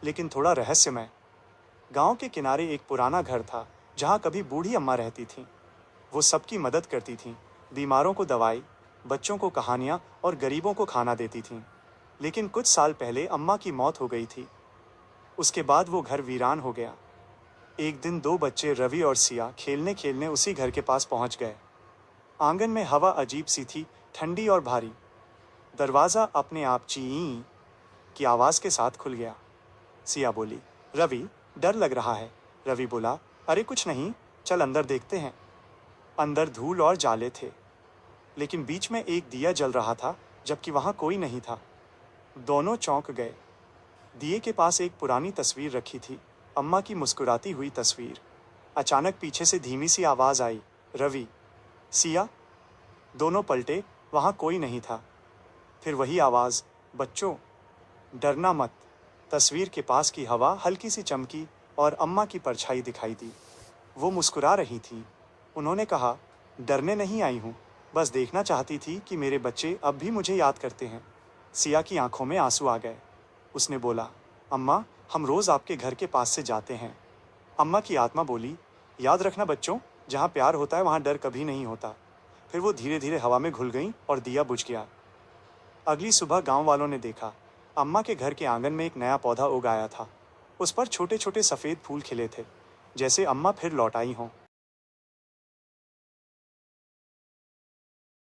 लेकिन थोड़ा रहस्यमय। गांव के किनारे एक पुराना घर था जहां कभी बूढ़ी अम्मा रहती थीं। वो सबकी मदद करती थीं, बीमारों को दवाई, बच्चों को कहानियां और गरीबों को खाना देती थीं। लेकिन कुछ साल पहले अम्मा की मौत हो गई थी। उसके बाद वो घर वीरान हो गया। एक दिन दो बच्चे रवि और सिया खेलने खेलने उसी घर के पास पहुंच गए। आंगन में हवा अजीब सी थी, ठंडी और भारी। दरवाज़ा अपने आप ची की आवाज़ के साथ खुल गया। सिया बोली, रवि, डर लग रहा है। रवि बोला, अरे कुछ नहीं, चल अंदर देखते हैं। अंदर धूल और जाले थे, लेकिन बीच में एक दिया जल रहा था, जबकि वहाँ कोई नहीं था। दोनों चौंक गए। दिए के पास एक पुरानी तस्वीर रखी थी, अम्मा की मुस्कुराती हुई तस्वीर। अचानक पीछे से धीमी सी आवाज़ आई, रवि, सिया। दोनों पलटे, वहाँ कोई नहीं था। फिर वही आवाज़, बच्चों, डरना मत। तस्वीर के पास की हवा हल्की सी चमकी और अम्मा की परछाई दिखाई दी। वो मुस्कुरा रही थी। उन्होंने कहा, डरने नहीं आई हूँ, बस देखना चाहती थी कि मेरे बच्चे अब भी मुझे याद करते हैं। सिया की आंखों में आंसू आ गए। उसने बोला, अम्मा, हम रोज़ आपके घर के पास से जाते हैं। अम्मा की आत्मा बोली, याद रखना बच्चों, जहाँ प्यार होता है वहाँ डर कभी नहीं होता। फिर वो धीरे धीरे हवा में घुल गई और दिया बुझ गया। अगली सुबह गांव वालों ने देखा, अम्मा के घर के आंगन में एक नया पौधा उग आया था। उस पर छोटे छोटे सफ़ेद फूल खिले थे, जैसे अम्मा फिर लौट आई हों।